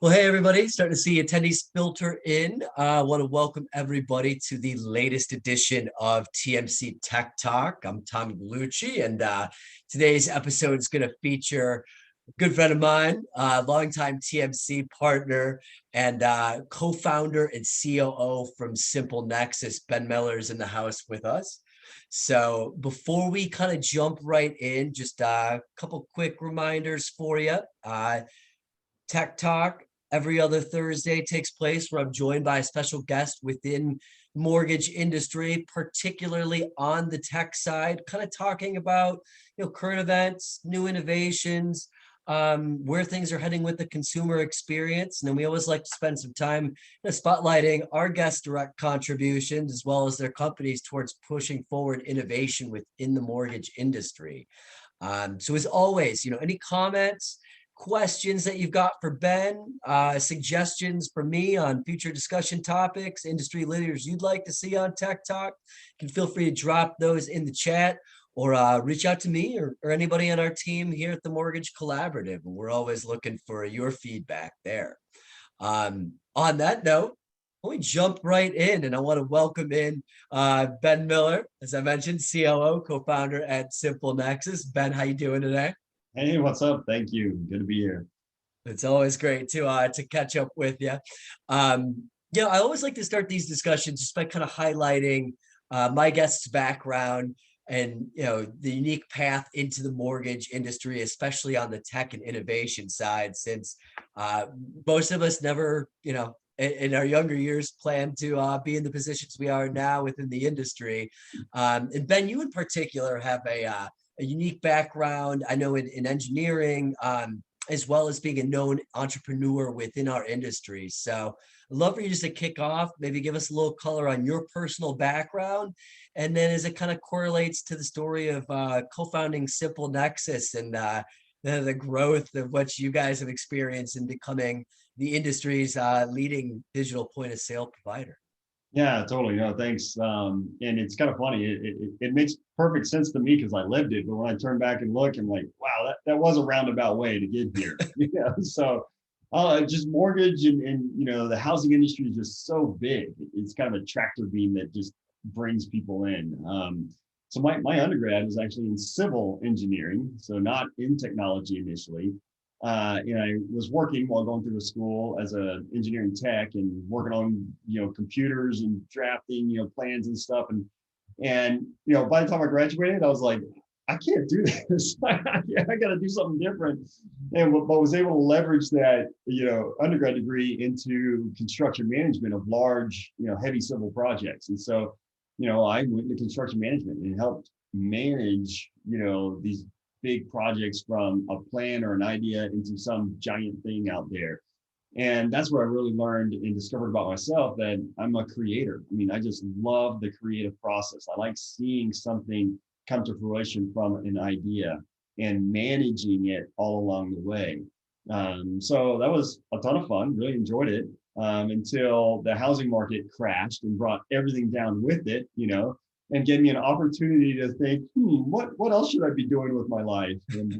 Well, hey, everybody, starting to see attendees filter in. I want to welcome everybody to the latest edition of TMC Tech Talk. I'm Tommy Bellucci, and today's episode is going to feature a good friend of mine, longtime TMC partner, and co-founder and COO from SimpleNexus. Ben Miller is in the house with us. So before we kind of jump right in, just a couple quick reminders for you. Tech Talk every other Thursday takes place where I'm joined by a special guest within mortgage industry, particularly on the tech side, kind of talking about current events, new innovations, where things are heading with the consumer experience. And then we always like to spend some time spotlighting our guests' direct contributions as well as their companies towards pushing forward innovation within the mortgage industry. So as always, any comments, questions that you've got for Ben, suggestions for me on future discussion topics, industry leaders you'd like to see on Tech Talk, you can feel free to drop those in the chat or reach out to me or anybody on our team here at the Mortgage Collaborative. And we're always looking for your feedback there. On that note, we jump right in, and I want to welcome in Ben Miller, as I mentioned, COO, co-founder at SimpleNexus. Ben, how you doing today? Hey, what's up? Thank you. Good to be here. It's always great to catch up with you. I always like to start these discussions just by kind of highlighting my guest's background and the unique path into the mortgage industry, especially on the tech and innovation side, since most of us never, in our younger years, plan to be in the positions we are now within the industry. And Ben, you in particular have a unique background, I know, in engineering, as well as being a known entrepreneur within our industry. So I'd love for you just to kick off, maybe give us a little color on your personal background, and then as it kind of correlates to the story of co-founding SimpleNexus and the growth of what you guys have experienced in becoming the industry's leading digital point of sale provider. Yeah, totally. No, thanks. And it's kind of funny. It makes perfect sense to me because I lived it. But when I turn back and look, I'm like, wow, that was a roundabout way to get here. So just mortgage and the housing industry is just so big. It's kind of a tractor beam that just brings people in. So my undergrad was actually in civil engineering, so not in technology initially. And I was working while going through the school as an engineering tech and working on, computers and drafting, plans and stuff. And by the time I graduated, I was like, I can't do this. I got to do something different. And but was able to leverage that, undergrad degree into construction management of large, heavy civil projects. And so, I went into construction management and helped manage, these big projects from a plan or an idea into some giant thing out there. And that's where I really learned and discovered about myself that I'm a creator. I mean, I just love the creative process. I like seeing something come to fruition from an idea and managing it all along the way. So that was a ton of fun, really enjoyed it until the housing market crashed and brought everything down with it, and gave me an opportunity to think, what else should I be doing with my life? And,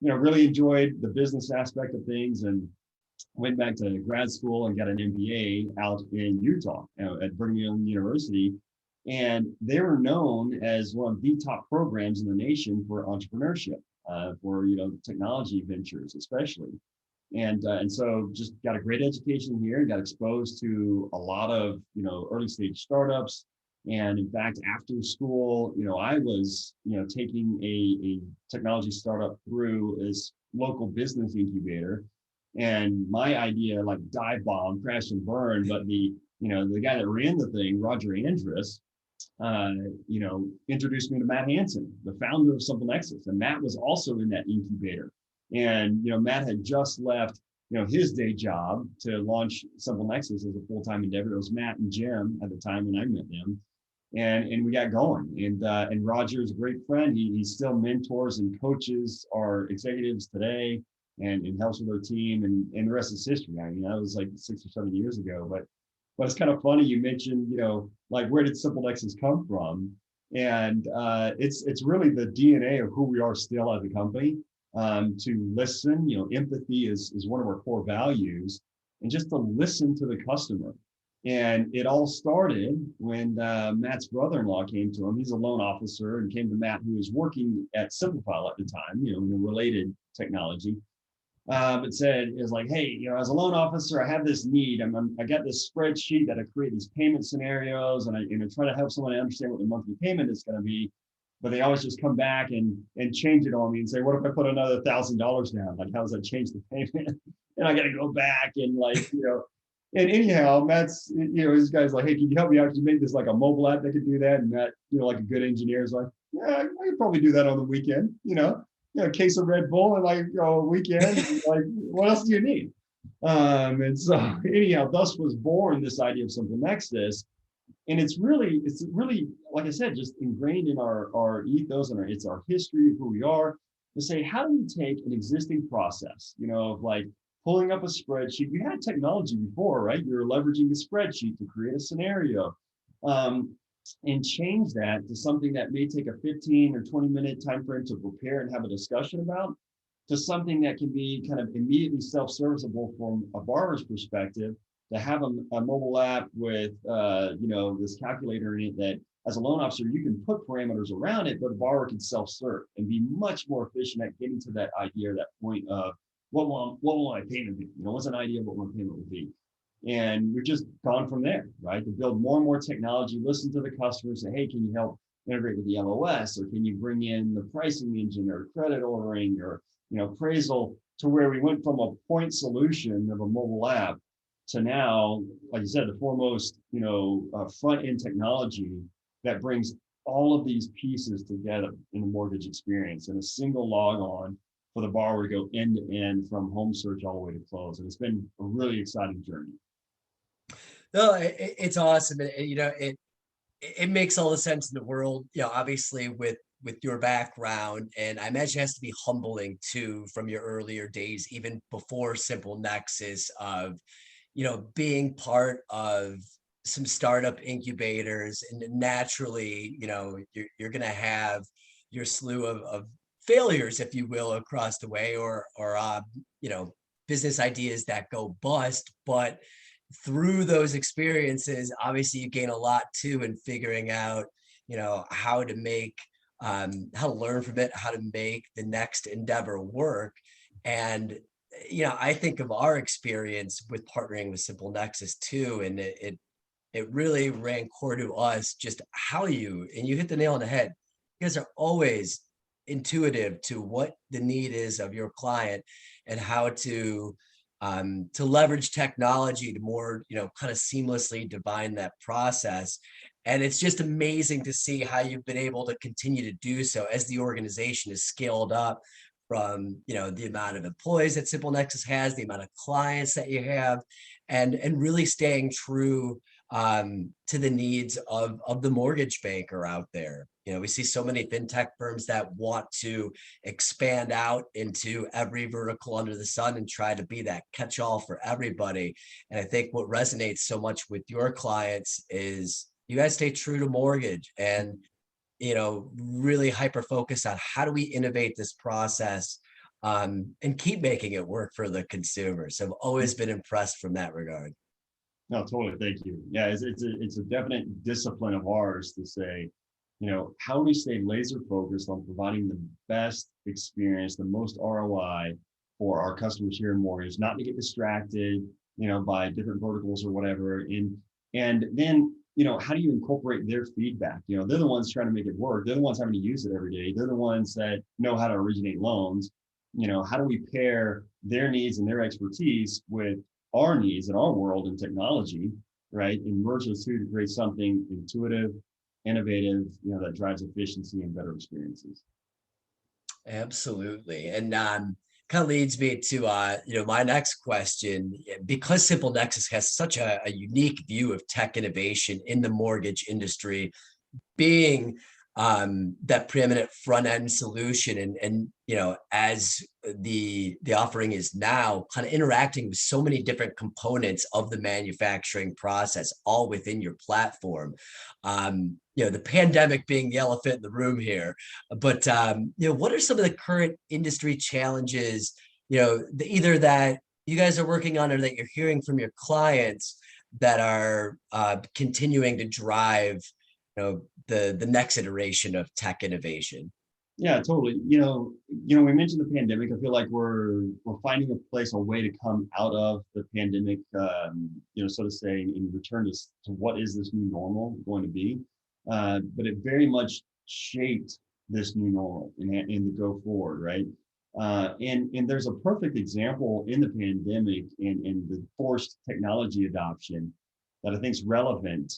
really enjoyed the business aspect of things and went back to grad school and got an MBA out in Utah at Brigham Young University. And they were known as one of the top programs in the nation for entrepreneurship, for, technology ventures, especially. And so just got a great education here, got exposed to a lot of, early stage startups. And in fact, after school, I was, taking a technology startup through this local business incubator. And my idea like dive bomb, crash and burn. But the guy that ran the thing, Roger Andrus, introduced me to Matt Hansen, the founder of SimpleNexus. And Matt was also in that incubator. And, Matt had just left, his day job to launch SimpleNexus as a full-time endeavor. It was Matt and Jim at the time when I met them. And we got going. And Roger's a great friend. He still mentors and coaches our executives today and helps with their team. And the rest is history. I mean, that was like 6 or 7 years ago. But it's kind of funny you mentioned, like where did SimpleNexus come from? And it's really the DNA of who we are still as a company. to listen. Empathy is one of our core values, and just to listen to the customer. And it all started when Matt's brother-in-law came to him. He's a loan officer, and came to Matt, who was working at SimpleFile at the time, in a related technology. It said, it was like, hey, as a loan officer, I have this need. I got this spreadsheet that I create these payment scenarios, and I try to help someone understand what the monthly payment is going to be. But they always just come back and change it on me and say, what if I put another $1,000 down? Like, how does that change the payment? And I got to go back and and anyhow, Matt's, his guy's like, hey, can you help me out? Can you make this like a mobile app that could do that? And Matt, like a good engineer, is like, yeah, I could probably do that on the weekend, a case of Red Bull and like a weekend. Like, what else do you need? And so anyhow, thus was born this idea of SimpleNexus. And it's really, like I said, just ingrained in our ethos, and it's our history of who we are, to say, how do we take an existing process, of like pulling up a spreadsheet? You had technology before, right? You're leveraging the spreadsheet to create a scenario, and change that to something that may take a 15 or 20-minute time frame to prepare and have a discussion about, to something that can be kind of immediately self-serviceable from a borrower's perspective, to have a mobile app with this calculator in it that, as a loan officer, you can put parameters around it, but a borrower can self-serve and be much more efficient at getting to that idea, that point of what will my payment be? What's an idea of what my payment will be? And we've just gone from there, right? To build more and more technology, listen to the customer, say, hey, can you help integrate with the LOS, or can you bring in the pricing engine, or credit ordering, or appraisal, to where we went from a point solution of a mobile app to now, like you said, the foremost front end technology that brings all of these pieces together in the mortgage experience in a single log on for the borrower to go end to end from home search all the way to close. And it's been a really exciting journey. No, it's awesome. And, it makes all the sense in the world, obviously with your background. And I imagine it has to be humbling too, from your earlier days, even before SimpleNexus, of, being part of some startup incubators. And naturally, you're going to have your slew of failures, if you will, across the way, or business ideas that go bust. But through those experiences, obviously you gain a lot too in figuring out, how to make, how to learn from it, how to make the next endeavor work. And, I think of our experience with partnering with SimpleNexus too, and it really ran core to us, just how you hit the nail on the head. You guys are always intuitive to what the need is of your client, and how to leverage technology to more, kind of seamlessly divine that process. And it's just amazing to see how you've been able to continue to do so as the organization is scaled up, from, the amount of employees that SimpleNexus has, the amount of clients that you have, and really staying true to the needs of the mortgage banker out there. We see so many fintech firms that want to expand out into every vertical under the sun and try to be that catch-all for everybody. And I think what resonates so much with your clients is you guys stay true to mortgage, and really hyper focus on how do we innovate this process, and keep making it work for the consumers. So I've always been impressed from that regard. No, totally. Thank you. Yeah, it's a definite discipline of ours to say, how do we stay laser focused on providing the best experience, the most ROI for our customers here in mortgage, not to get distracted, by different verticals or whatever. And then, how do you incorporate their feedback? They're the ones trying to make it work. They're the ones having to use it every day. They're the ones that know how to originate loans. How do we pair their needs and their expertise with our needs in our world and technology, right? And merge those two to create something intuitive, innovative, that drives efficiency and better experiences. Absolutely. And kind of leads me to my next question. Because SimpleNexus has such a unique view of tech innovation in the mortgage industry, being that preeminent front end solution, and as the offering is now kind of interacting with so many different components of the manufacturing process all within your platform. The pandemic being the elephant in the room here, but what are some of the current industry challenges, either that you guys are working on or that you're hearing from your clients that are continuing to drive the next iteration of tech innovation? Yeah, totally. We mentioned the pandemic. I feel like we're finding a way to come out of the pandemic, so to say, and return to what is this new normal going to be. But it very much shaped this new normal and the go forward, right? And there's a perfect example in the pandemic and the forced technology adoption that I think is relevant,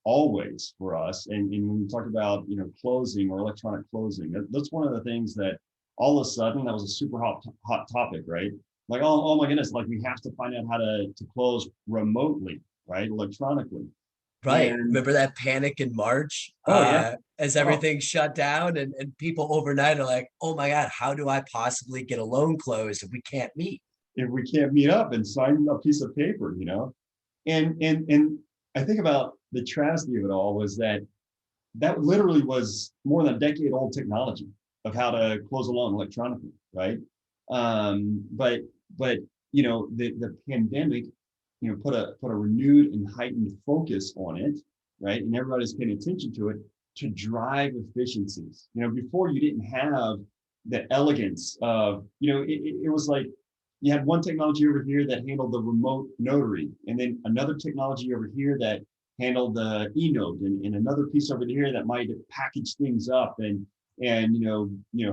always for us. And when we talk about, closing or electronic closing, that's one of the things that all of a sudden that was a super hot topic, right? Like, oh my goodness, like we have to find out how to close remotely, right? Electronically. Right. And Remember that panic in March, oh yeah, as oh, everything shut down and people overnight are like, oh my God, how do I possibly get a loan closed if we can't meet? if we can't meet up and sign a piece of paper, and I think about the travesty of it all was that literally was more than a decade old technology of how to close a loan electronically, right? But the pandemic, put a renewed and heightened focus on it, right? And everybody's paying attention to it to drive efficiencies. Before you didn't have the elegance of, it was like you had one technology over here that handled the remote notary, and then another technology over here that handled the e-note, and another piece over here that might package things up and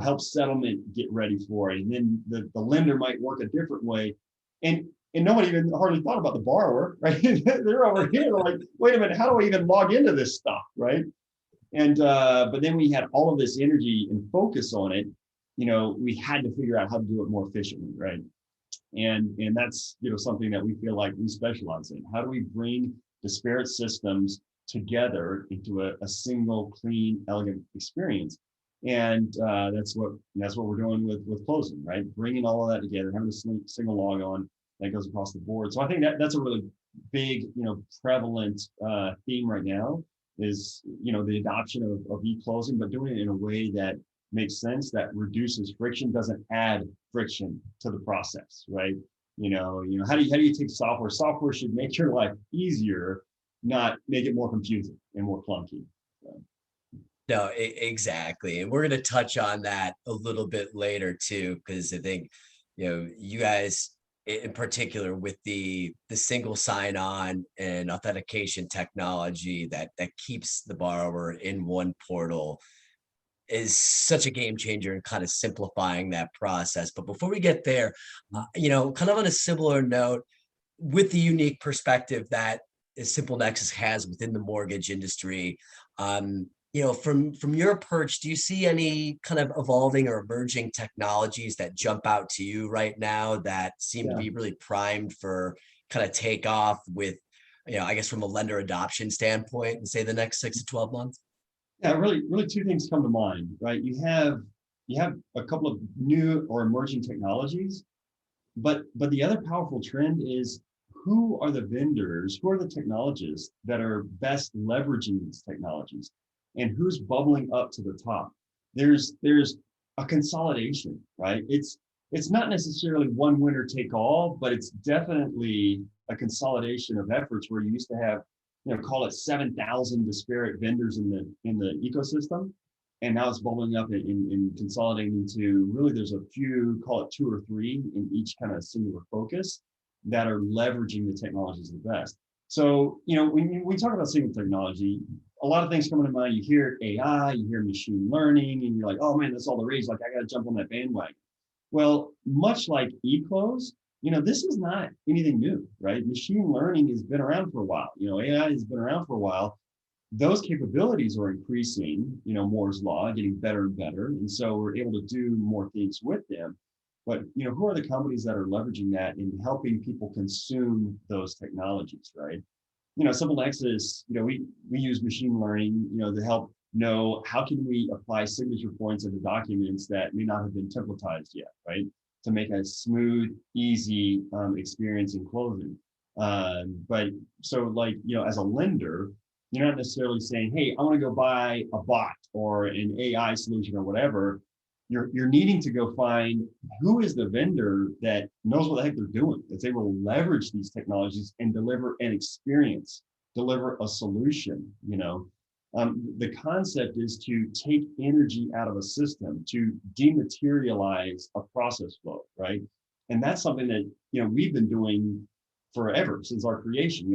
help settlement get ready for it. And then the lender might work a different way. And nobody even hardly thought about the borrower, right? They're over here like, wait a minute, how do I even log into this stuff, right? And but then we had all of this energy and focus on it. We had to figure out how to do it more efficiently, right? And that's something that we feel like we specialize in. How do we bring disparate systems together into a single, clean, elegant experience? And that's what we're doing with closing, right? Bringing all of that together, having a single log on that goes across the board. So I think that's a really big, prevalent theme right now is the adoption of e-closing, but doing it in a way that makes sense, that reduces friction, doesn't add friction to the process, right? How do you take software? Software should make your life easier, not make it more confusing and more clunky. So. No, exactly. And we're going to touch on that a little bit later too, because I think, you guys in particular with the single sign-on and authentication technology that keeps the borrower in one portal is such a game changer and kind of simplifying that process. But before we get there, kind of on a similar note, with the unique perspective that SimpleNexus has within the mortgage industry, from your perch, do you see any kind of evolving or emerging technologies that jump out to you right now that seem to Yeah. be really primed for kind of take off with, I guess from a lender adoption standpoint and say the next 6 to 12 months? Yeah, really two things come to mind, right? You have a couple of new or emerging technologies, but the other powerful trend is who are the vendors, who are the technologists that are best leveraging these technologies, and who's bubbling up to the top. There's a consolidation, right? It's not necessarily one winner take all, but it's definitely a consolidation of efforts where you used to have, call it 7,000 disparate vendors in the ecosystem. And now it's bubbling up and consolidating into really there's a few, call it 2 or 3 in each kind of singular focus that are leveraging the technologies the best. So, when we talk about single technology, a lot of things come to mind. You hear AI, you hear machine learning, and you're like, oh man, that's all the rage. Like, I got to jump on that bandwagon. Well, much like eClose, this is not anything new, right? Machine learning has been around for a while. AI has been around for a while. Those capabilities are increasing, Moore's law, getting better and better. And so we're able to do more things with them. But, who are the companies that are leveraging that and helping people consume those technologies, right? SimpleNexus, we use machine learning, to help know how can we apply signature points into documents that may not have been templatized yet, right? To make a smooth, easy experience in closing. But so like, as a lender, you're not necessarily saying, hey, I want to go buy a bot or an AI solution or whatever. You're needing to go find who is the vendor that knows what the heck they're doing, that's able to leverage these technologies and deliver an experience, deliver a solution. The concept is to take energy out of a system, to dematerialize a process flow, right? And that's something that we've been doing forever since our creation.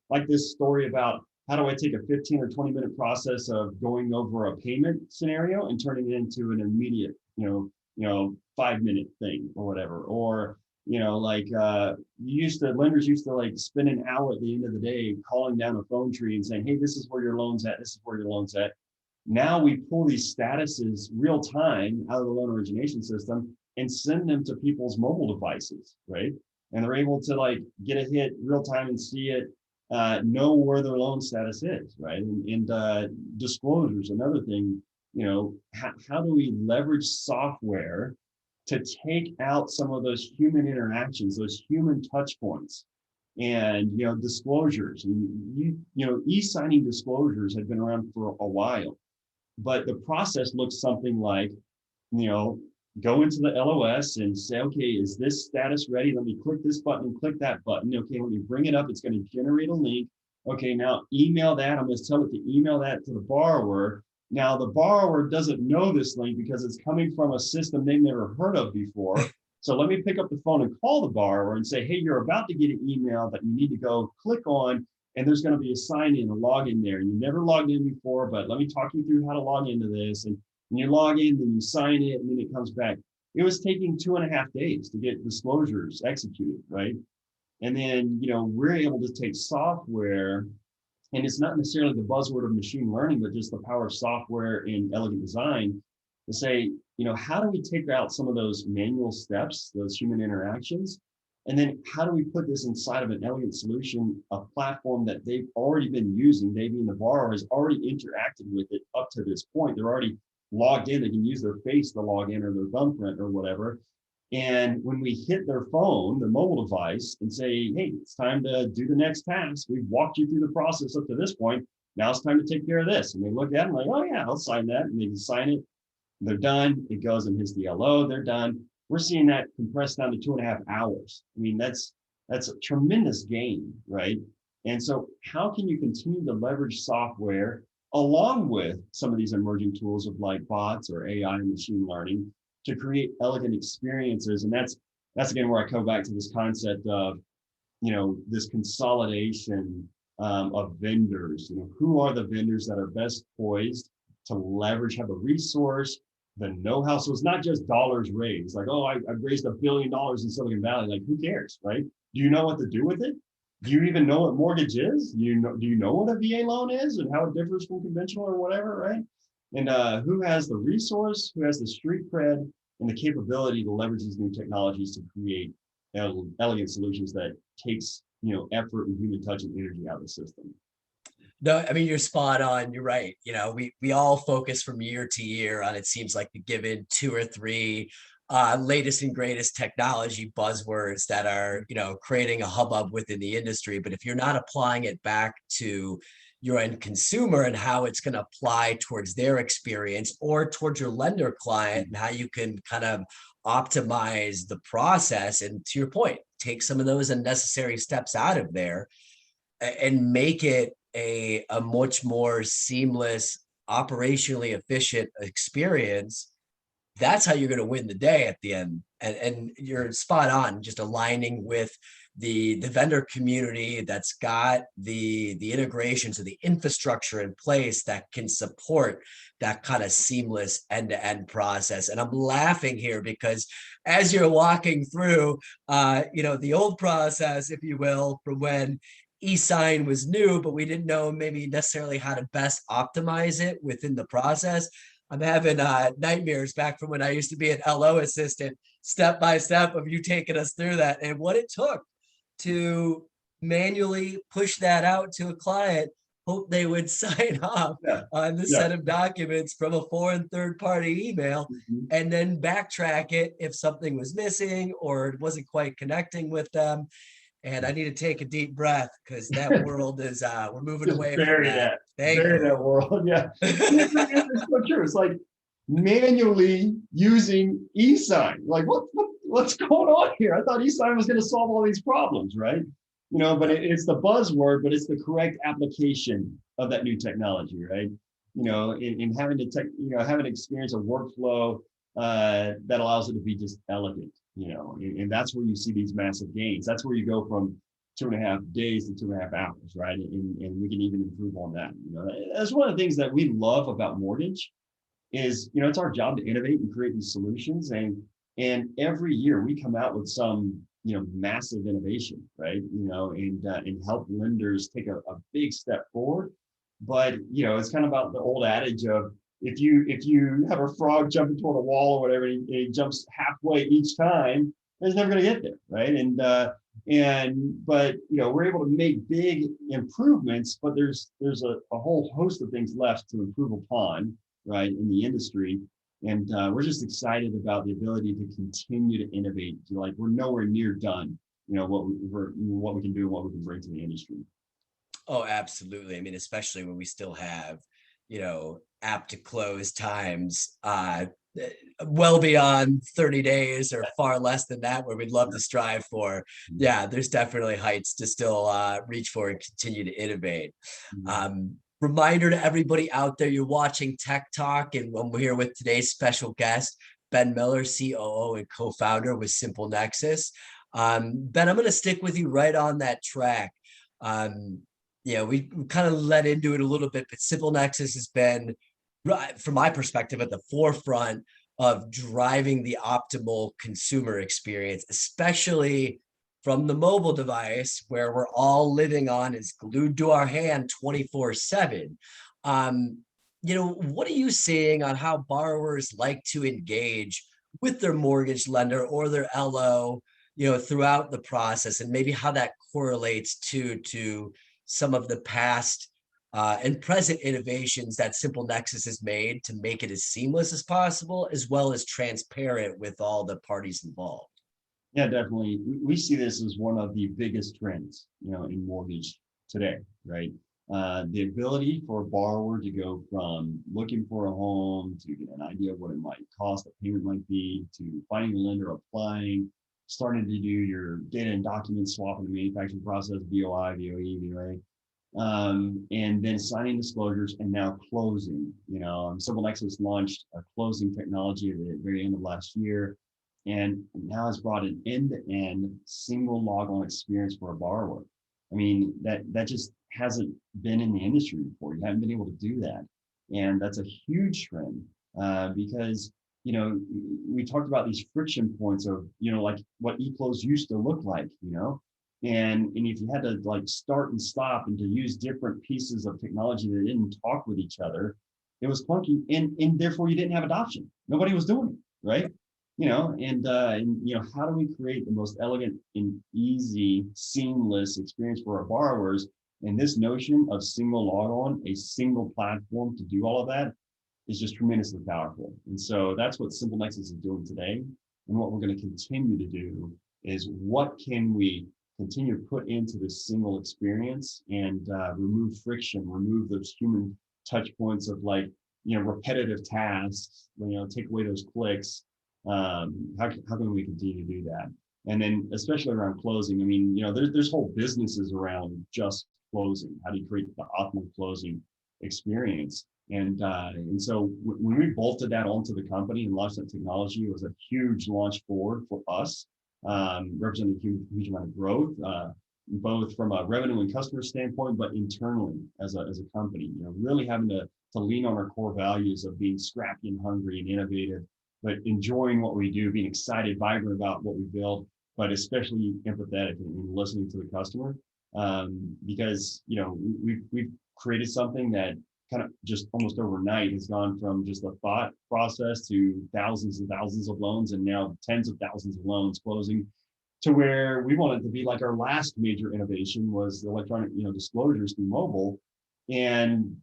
Like this story about how do I take a 15 or 20-minute process of going over a payment scenario and turning it into an immediate, 5-minute thing or whatever. Or lenders used to like spend an hour at the end of the day calling down a phone tree and saying, hey, this is where your loan's at, this is where your loan's at. Now we pull these statuses real time out of the loan origination system and send them to people's mobile devices, right? And they're able to like get a hit real time and see it, know where their loan status is, right? And disclosures, another thing, how do we leverage software to take out some of those human interactions, those human touch points, and disclosures. And e-signing disclosures have been around for a while, but the process looks something like, go into the LOS and say, okay, is this status ready? Let me click this button and click that button. Okay, let me bring it up. It's going to generate a link. Okay, now email that. I'm going to tell it to email that to the borrower. Now, the borrower doesn't know this link because it's coming from a system they've never heard of before. So let me pick up the phone and call the borrower and say, hey, you're about to get an email that you need to go click on, and there's going to be a sign in, a login there. You never logged in before, but let me talk you through how to log into this. And when you log in, then you sign it, and then it comes back. It was taking 2.5 days to get disclosures executed, right? And then, we're able to take software, and it's not necessarily the buzzword of machine learning, but just the power of software and elegant design to say, how do we take out some of those manual steps, those human interactions? And then how do we put this inside of an elegant solution, a platform that they've already been using, they being the borrower has already interacted with it up to this point. They're already logged in, they can use their face to log in or their thumbprint or whatever. And when we hit their phone, their mobile device, and say, hey, it's time to do the next task. We've walked you through the process up to this point. Now it's time to take care of this. And they look at it and like, oh yeah, I'll sign that. And they can sign it. They're done. It goes and hits the LO. They're done. We're seeing that compressed down to 2.5 hours. I mean, that's a tremendous gain, right? And so how can you continue to leverage software along with some of these emerging tools of like bots or AI and machine learning to create elegant experiences? And that's again where I go back to this concept of, this consolidation of vendors. Who are the vendors that are best poised to leverage, have a resource, the know-how? So it's not just dollars raised, like, oh, I've raised $1 billion in Silicon Valley. Like, who cares, right? Do you know what to do with it? Do you even know what mortgage is? Do you know what a VA loan is and how it differs from conventional or whatever, right? And who has the resource, who has the street cred and the capability to leverage these new technologies to create elegant solutions that takes, effort and human touch and energy out of the system. No, I mean, you're spot on. You're right. We all focus from year to year on, it seems like, the given 2 or 3 latest and greatest technology buzzwords that are, creating a hubbub within the industry. But if you're not applying it back to your end consumer and how it's going to apply towards their experience or towards your lender client and how you can kind of optimize the process, and to your point, take some of those unnecessary steps out of there and make it a much more seamless, operationally efficient experience, that's how you're going to win the day at the end. And you're spot on, just aligning with the vendor community that's got the integrations or the infrastructure in place that can support that kind of seamless end-to-end process. And I'm laughing here because as you're walking through, the old process, if you will, from when e-sign was new, but we didn't know maybe necessarily how to best optimize it within the process. I'm having nightmares back from when I used to be an LO assistant, step by step of you taking us through that and what it took to manually push that out to a client hope they would sign off Yeah. on the Yeah. set of documents from a foreign third-party email Mhm. and then backtrack it if something was missing or it wasn't quite connecting with them. And I need to take a deep breath because that world is we're moving Just away from that. Thank bury you. that world. Yeah. It's so true. It's like manually using e-sign. Like what's going on here? I thought e-sign was going to solve all these problems, right? But it's the buzzword, but it's the correct application of that new technology, right? In having to having experience a workflow that allows it to be just elegant, and that's where you see these massive gains. That's where you go from 2.5 days to 2.5 hours, right? And we can even improve on that. That's one of the things that we love about mortgage is, it's our job to innovate and create these solutions. And every year we come out with some, massive innovation, right? And help lenders take a big step forward. But, it's kind of about the old adage of if you have a frog jumping toward a wall or whatever, and he jumps halfway each time, it's never going to get there, right? But we're able to make big improvements, but there's a whole host of things left to improve upon, right, in the industry. And we're just excited about the ability to continue to innovate. Like, we're nowhere near done, what we can do and what we can bring to the industry. Oh, absolutely. I mean, especially when we still have, app to close times well beyond 30 days or far less than that, where we'd love to strive for. Yeah, there's definitely heights to still reach for and continue to innovate. Reminder to everybody out there, you're watching Tech Talk, and we're here with today's special guest, Ben Miller, COO and co-founder with SimpleNexus. Ben, I'm going to stick with you right on that track. We kind of led into it a little bit, but SimpleNexus has been, from my perspective, at the forefront of driving the optimal consumer experience, especially from the mobile device where we're all living on is glued to our hand 24/7. What are you seeing on how borrowers like to engage with their mortgage lender or their LO, throughout the process, and maybe how that correlates to some of the past and present innovations that SimpleNexus has made to make it as seamless as possible, as well as transparent with all the parties involved? Yeah, definitely. We see this as one of the biggest trends, in mortgage today, right? The ability for a borrower to go from looking for a home to get an idea of what it might cost, a payment might be, to finding a lender, applying, starting to do your data and document swap in the manufacturing process, BOI, BOE, BOA, and then signing disclosures and now closing. SimpleNexus launched a closing technology at the very end of last year, and now has brought an end-to-end single log-on experience for a borrower. I mean, that just hasn't been in the industry before. You haven't been able to do that. And that's a huge trend because, we talked about these friction points of, like what eClose used to look like, and if you had to like start and stop and to use different pieces of technology that didn't talk with each other, it was clunky, and therefore you didn't have adoption. Nobody was doing it, right? How do we create the most elegant and easy, seamless experience for our borrowers? And this notion of single log-on, a single platform to do all of that, is just tremendously powerful. And so that's what SimpleNexus is doing today. And what we're going to continue to do is, what can we continue to put into this single experience and remove friction, remove those human touch points of repetitive tasks, take away those clicks. How can we continue to do that? And then especially around closing, I mean, there's whole businesses around just closing. How do you create the optimal closing experience? And so when we bolted that onto the company and launched that technology, it was a huge launch forward for us, representing a huge amount of growth, both from a revenue and customer standpoint, but internally as a company, really having to lean on our core values of being scrappy and hungry and innovative, but enjoying what we do, being excited, vibrant about what we build, but especially empathetic and listening to the customer. Because, we've created something that kind of just almost overnight has gone from just a thought process to thousands and thousands of loans, and now tens of thousands of loans closing, to where we wanted to be like our last major innovation was the electronic, disclosures through mobile. And,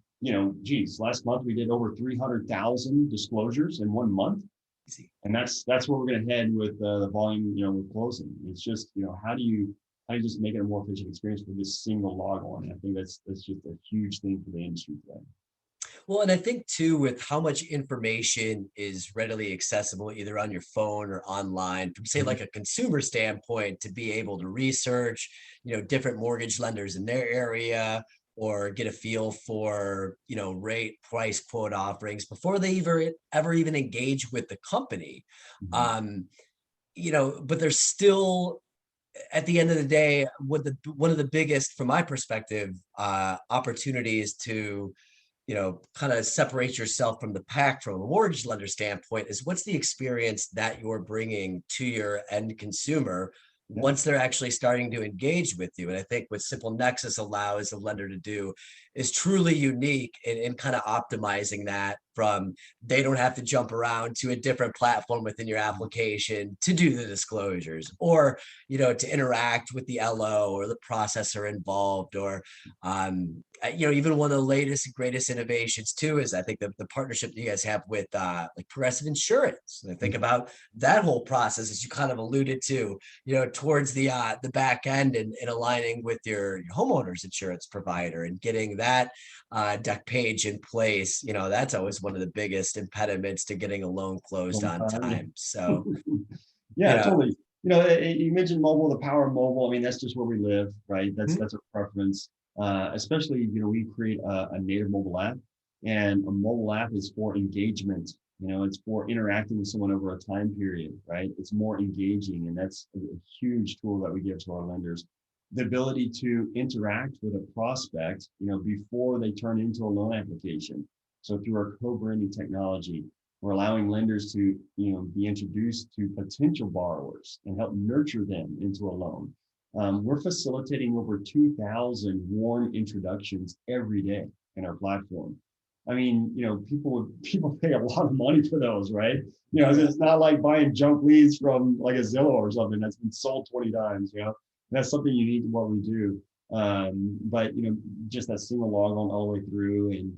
geez, last month we did over 300,000 disclosures in 1 month. Easy. And that's where we're going to head with the volume, with closing. It's just, how do you just make it a more efficient experience for this single log on? And I think that's just a huge thing for the industry today. Well, and I think too, with how much information is readily accessible, either on your phone or online, from say like a consumer standpoint, to be able to research, different mortgage lenders in their area, or get a feel for, rate, price, quote offerings before they ever even engage with the company. Mhm. Um, but there's still, at the end of the day, one of the biggest, from my perspective, opportunities to kind of separate yourself from the pack from a mortgage lender standpoint is what's the experience that you're bringing to your end consumer Yeah. once they're actually starting to engage with you. And I think what SimpleNexus allows a lender to do is truly unique in kind of optimizing that from they don't have to jump around to a different platform within your application to do the disclosures, or to interact with the LO or the processor involved, or even one of the latest and greatest innovations too is I think the partnership that you guys have with like Progressive Insurance. And I think about that whole process, as you kind of alluded to, towards the back end, and aligning with your homeowner's insurance provider and getting that deck page in place. That's always one of the biggest impediments to getting a loan closed on time. So, Yeah, totally. You mentioned mobile, the power of mobile. I mean, that's just where we live, right? That's mhm. our preference. Especially, we create a native mobile app, and a mobile app is for engagement. It's for interacting with someone over a time period, right? It's more engaging, and that's a huge tool that we give to our lenders. The ability to interact with a prospect, before they turn into a loan application. So through our co-branding technology, we're allowing lenders to, be introduced to potential borrowers and help nurture them into a loan. We're facilitating over 2,000 warm introductions every day in our platform. I mean, people pay a lot of money for those, right? It's not like buying junk leads from like a Zillow or something that's been sold 20 times. That's something unique to what we do. But just that single log on all the way through, and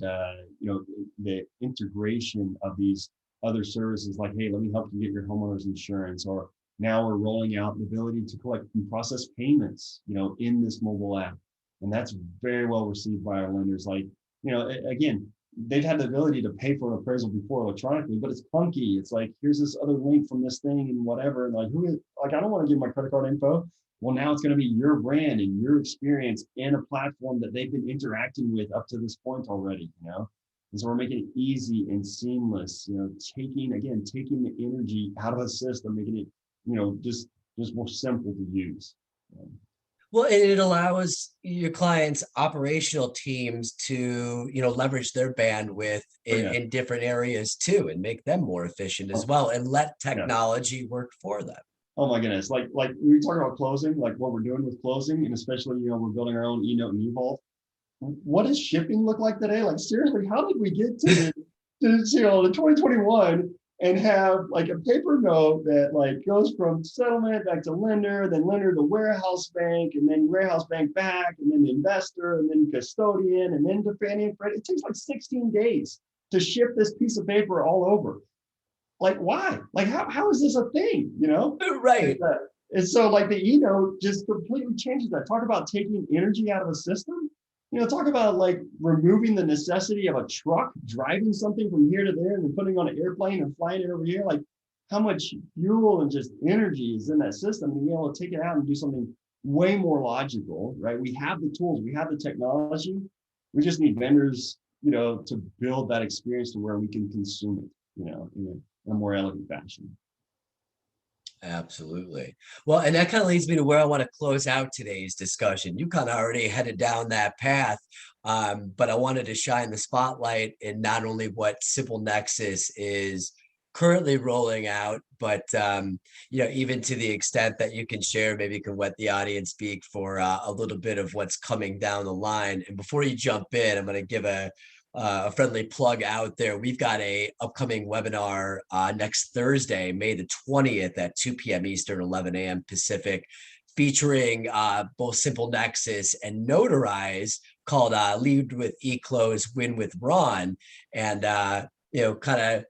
the integration of these other services, like, hey, let me help you get your homeowner's insurance, or now we're rolling out the ability to collect and process payments, in this mobile app. And that's very well received by our lenders. Like, again, they've had the ability to pay for an appraisal before electronically, but it's clunky. It's like, here's this other link from this thing and whatever. And like, I don't want to give my credit card info. Well, now it's going to be your brand and your experience in a platform that they've been interacting with up to this point already, And so we're making it easy and seamless, taking the energy out of the system, making it, just more simple to use. Well, and it allows your clients' operational teams to, leverage their bandwidth Oh yeah. in different areas too, and make them more efficient as Oh, well, and let yeah. technology work for them. Oh my goodness. Like we talk about closing, like what we're doing with closing, and especially, we're building our own eNote and eVault. What does shipping look like today? Like, seriously, how did we get to 2021 and have like a paper note that like goes from settlement back to lender, then lender to warehouse bank, and then warehouse bank back, and then the investor, and then custodian, and then to Fannie and Freddie? It takes like 16 days to ship this piece of paper all over. Like, why? Like, how is this a thing? Right. And so like the eNote just completely changes that. Talk about taking energy out of a system. Talk about like removing the necessity of a truck driving something from here to there and then putting on an airplane and flying it over here. Like, how much fuel and just energy is in that system, and being able to take it out and do something way more logical, right? We have the tools, we have the technology. We just need vendors, to build that experience to where we can consume it, in a more elegant fashion. Absolutely. Well, and that kind of leads me to where I want to close out today's discussion. You kind of already headed down that path, but I wanted to shine the spotlight in not only what SimpleNexus is currently rolling out, but even to the extent that you can share, maybe you can let the audience speak for a little bit of what's coming down the line. And before you jump in, I'm going to give a friendly plug out there. We've got a upcoming webinar next Thursday, May the 20th at 2 p.m. Eastern, 11 a.m. Pacific, featuring both SimpleNexus and Notarize, called Lead with eClose, Win with Ron. And, kind of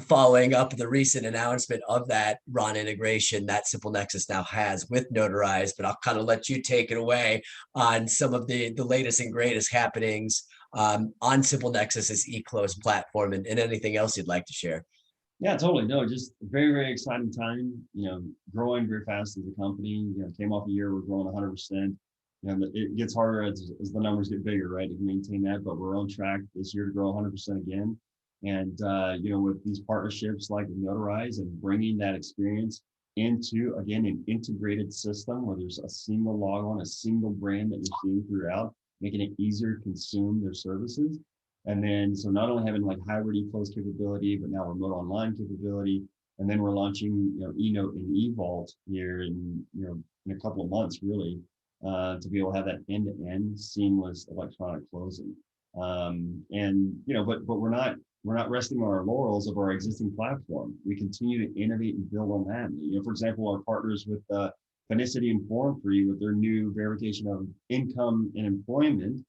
following up the recent announcement of that Ron integration that SimpleNexus now has with Notarize. But I'll kind of let you take it away on some of the latest and greatest happenings on SimpleNexus's eClose platform, and anything else you'd like to share. Yeah, totally. No, just a very, very exciting time, growing very fast as a company. Came off a year, we're growing 100%. It gets harder as the numbers get bigger, right, to maintain that, but we're on track this year to grow 100% again. And, with these partnerships like Notarize and bringing that experience into, again, an integrated system where there's a single log on, a single brand that you're seeing throughout, making it easier to consume their services. And then, so not only having like hybrid eClose capability, but now remote online capability. And then we're launching, eNote and eVault here in a couple of months, really, to be able to have that end-to-end seamless electronic closing. But we're not resting on our laurels of our existing platform. We continue to innovate and build on that. For example, our partners with Finicity and FormFree with their new verification of income and employment,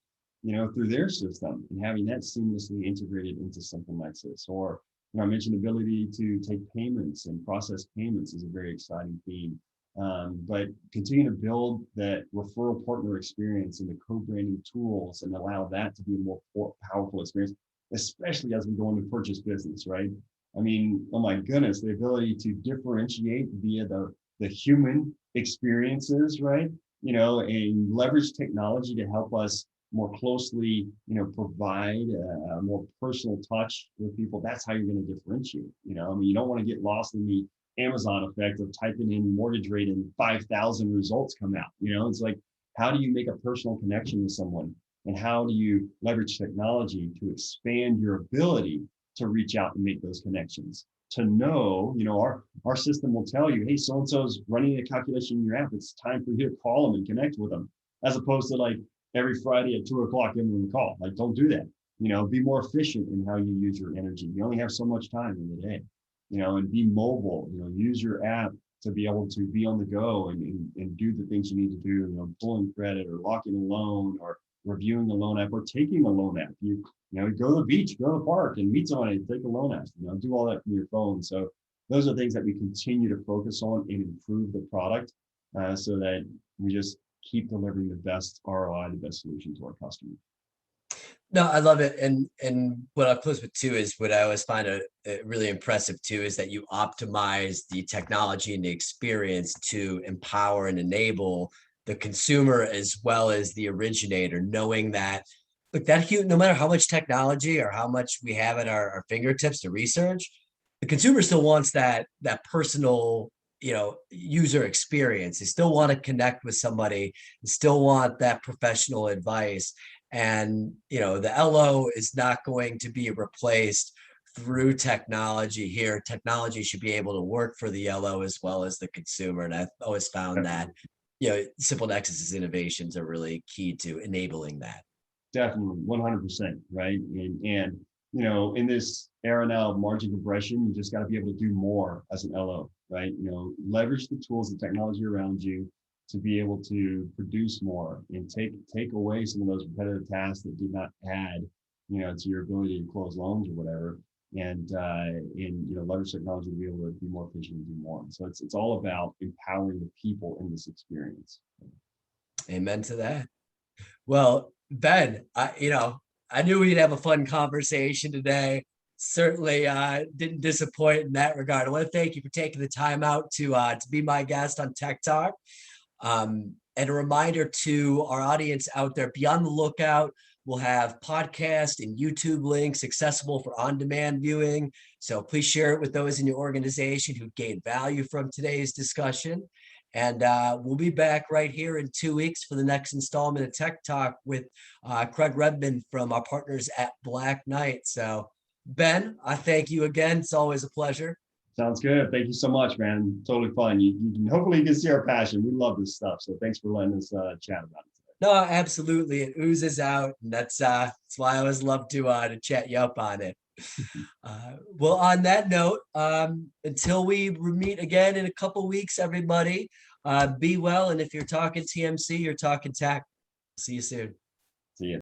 through their system, and having that seamlessly integrated into SimpleNexus. Or, I mentioned the ability to take payments and process payments is a very exciting theme. But continue to build that referral partner experience and the co-branding tools and allow that to be a more powerful experience, especially as we go into purchase business, right? I mean, oh my goodness, the ability to differentiate via the human experiences, right? And leverage technology to help us more closely, provide a more personal touch with people. That's how you're going to differentiate. You don't want to get lost in the Amazon effect of typing in mortgage rate and 5,000 results come out. It's like, how do you make a personal connection with someone? And how do you leverage technology to expand your ability to reach out and make those connections? To know, our system will tell you, hey, so-and-so's running a calculation in your app. It's time for you to call them and connect with them, as opposed to like every Friday at 2:00, give them a call. Like, don't do that. Be more efficient in how you use your energy. You only have so much time in the day, and be mobile, use your app to be able to be on the go and do the things you need to do, pulling credit or locking a loan or reviewing the loan app or taking a loan app. You go to the beach, go to the park and meet somebody, take a loan app, do all that from your phone. So those are things that we continue to focus on and improve the product so that we just keep delivering the best ROI, the best solution to our customer. No, I love it. And what I'll close with too is what I always find really impressive too is that you optimize the technology and the experience to empower and enable the consumer as well as the originator, knowing that, look, no matter how much technology or how much we have at our fingertips to research, the consumer still wants that personal, user experience. They still want to connect with somebody, they still want that professional advice. And, the LO is not going to be replaced through technology here. Technology should be able to work for the LO as well as the consumer. And I've always found that, SimpleNexus's innovations are really key to enabling that. Definitely, 100%, right? And in this era now of margin compression, you just got to be able to do more as an LO, right? Leverage the tools and technology around you to be able to produce more and take away some of those repetitive tasks that do not add, to your ability to close loans or whatever, and leverage technology to be able to be more efficient and do more. So it's all about empowering the people in this experience. Amen to that. Well, Ben, I knew we'd have a fun conversation today. Certainly didn't disappoint in that regard. I want to thank you for taking the time out to be my guest on Tech Talk. And a reminder to our audience out there, be on the lookout. We'll have podcast and YouTube links accessible for on-demand viewing. So please share it with those in your organization who gained value from today's discussion. And we'll be back right here in 2 weeks for the next installment of Tech Talk with Craig Redmond from our partners at Black Knight. So Ben, I thank you again. It's always a pleasure. Sounds good. Thank you so much, man. Totally fun. Hopefully you can see our passion. We love this stuff. So thanks for letting us chat about it today. No, absolutely. It oozes out. And that's why I always love to chat you up on it. Well, on that note, until we meet again in a couple weeks, everybody, be well. And if you're talking TMC, you're talking tech. See you soon. See ya.